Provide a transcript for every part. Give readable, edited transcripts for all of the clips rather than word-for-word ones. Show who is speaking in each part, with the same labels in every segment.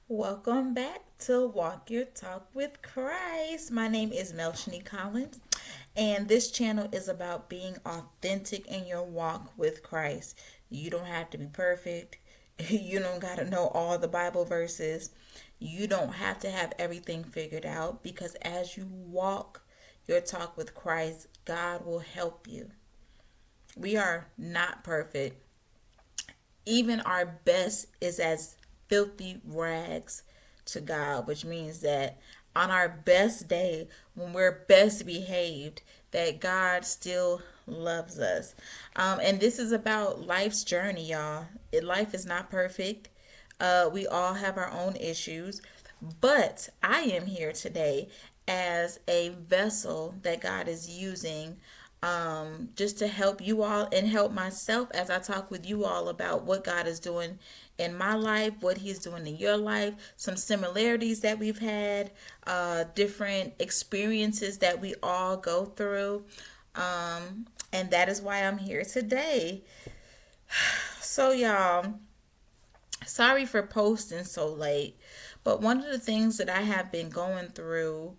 Speaker 1: Welcome back to Walk Your Talk with Christ. My name is Melchany Collins, and this channel is about being authentic in your walk with Christ. You don't have to be perfect. You don't got to know all the Bible verses. You don't have to have everything figured out because as you walk your talk with Christ, God will help you. We are not perfect. Even our best is as filthy rags to God, which means that on our best day, when we're best behaved, that God still loves us. And this is about life's journey, y'all. Life is not perfect. We all have our own issues, but I am here today as a vessel that God is using just to help you all and help myself as I talk with you all about what God is doing in my life, what He's doing in your life, some similarities that we've had, different experiences that we all go through. And that is why I'm here today. So, y'all, sorry for posting so late, but one of the things that I have been going through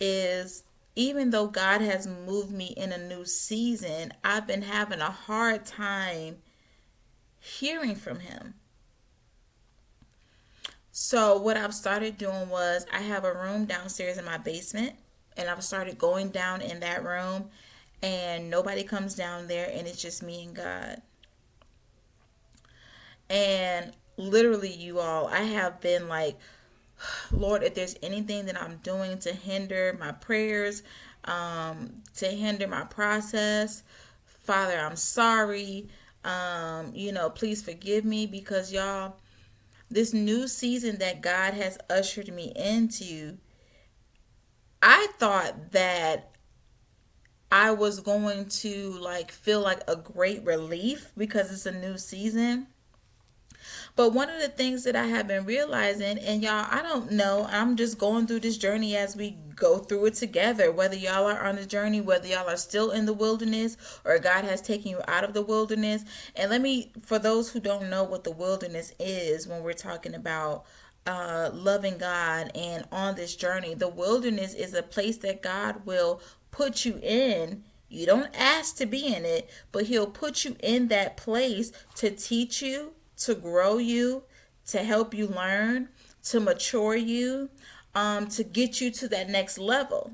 Speaker 1: is even though God has moved me in a new season, I've been having a hard time hearing from Him. So, what I've started doing was I have a room downstairs in my basement, and I've started going down in that room, and nobody comes down there, and it's just me and God. And literally, you all, I have been like, Lord, if there's anything that I'm doing to hinder my prayers, to hinder my process, Father, I'm sorry. Please forgive me because y'all, this new season that God has ushered me into, I thought that I was going to like feel like a great relief because it's a new season. But one of the things that I have been realizing, and y'all, I don't know, I'm just going through this journey as we go through it together. Whether y'all are on the journey, whether y'all are still in the wilderness, or God has taken you out of the wilderness. And let me, for those who don't know what the wilderness is, when we're talking about loving God and on this journey, the wilderness is a place that God will put you in. You don't ask to be in it, but He'll put you in that place to teach you, to grow you, to help you learn, to mature you, to get you to that next level.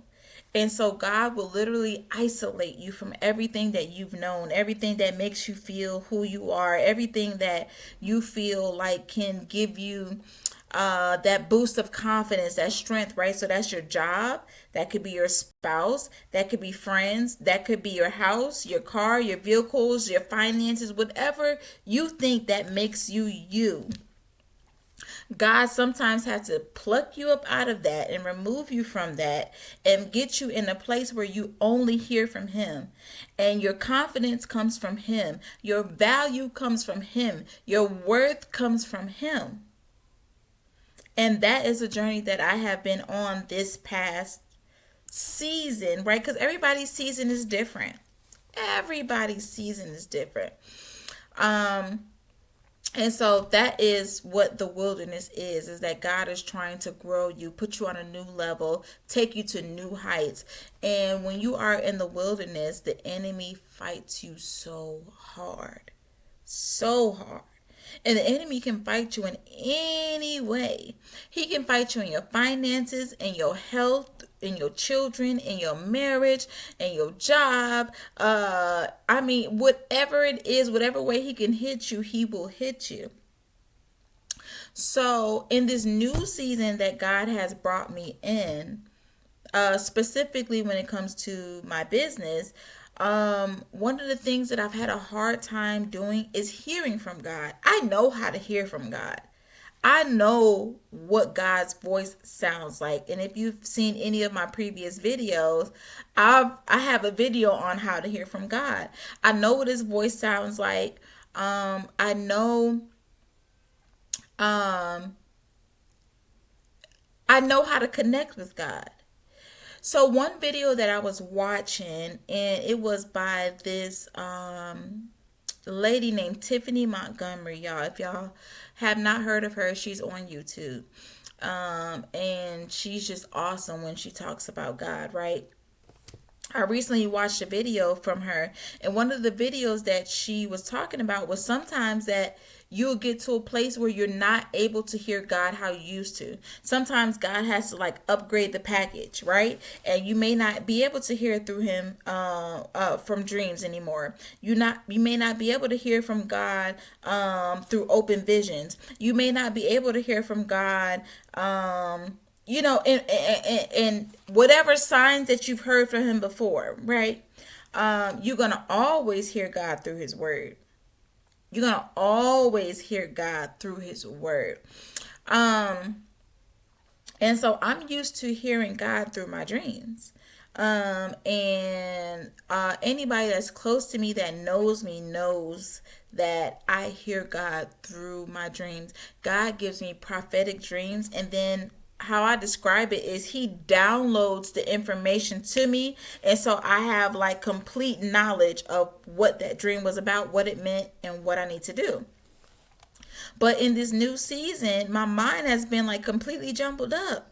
Speaker 1: And so God will literally isolate you from everything that you've known, everything that makes you feel who you are, everything that you feel like can give you that boost of confidence, that strength, right? So that's your job. That could be your spouse. That could be friends. That could be your house, your car, your vehicles, your finances, whatever you think that makes you you. God sometimes has to pluck you up out of that and remove you from that and get you in a place where you only hear from Him. And your confidence comes from Him. Your value comes from Him. Your worth comes from Him. And that is a journey that I have been on this past season, right? Because everybody's season is different. Everybody's season is different. Um, and so that is what the wilderness is that God is trying to grow you, put you on a new level, take you to new heights. And when you are in the wilderness, the enemy fights you so hard. So hard. And the enemy can fight you in any way. He can fight you in your finances, in your health, in your children, in your marriage, in your job. Whatever it is, whatever way he can hit you, he will hit you. So, in this new season that God has brought me in, specifically when it comes to my business, one of the things that I've had a hard time doing is hearing from God. I know how to hear from God. I know what God's voice sounds like. And if you've seen any of my previous videos, I have a video on how to hear from God. I know what his voice sounds like. I know um I know how to connect with God. So one video that I was watching, and it was by this lady named Tiffany Montgomery, y'all. If y'all have not heard of her, she's on YouTube. And she's just awesome when she talks about God, right? I recently watched a video from her, and one of the videos that she was talking about was sometimes that you'll get to a place where you're not able to hear God how you used to. Sometimes God has to like upgrade the package, right? And you may not be able to hear through Him from dreams anymore. You may not be able to hear from God through open visions. You may not be able to hear from God. And whatever signs that you've heard from him before, right? You're gonna always hear God through his word. You're gonna always hear God through his word. Um, and so I'm used to hearing God through my dreams. And anybody that's close to me that knows me knows that I hear God through my dreams. God gives me prophetic dreams, and then how I describe it is he downloads the information to me, and so I have like complete knowledge of what that dream was about, what it meant, and what I need to do. But in this new season, my mind has been like completely jumbled up.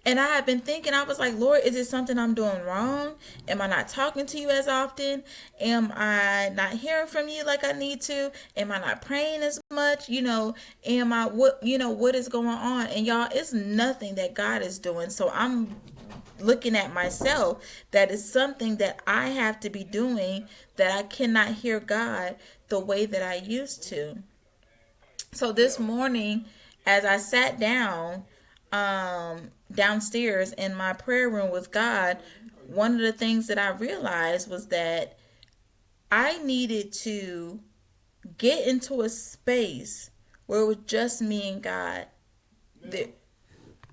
Speaker 1: And I have been thinking, I was like, Lord, is it something I'm doing wrong? Am I not talking to you as often? Am I not hearing from you like I need to? Am I not praying as much? Am I what is going on? And y'all, it's nothing that God is doing. So I'm looking at myself that is something that I have to be doing, that I cannot hear God the way that I used to. So this morning, as I sat down downstairs in my prayer room with God, one of the things that I realized was that I needed to get into a space where it was just me and God.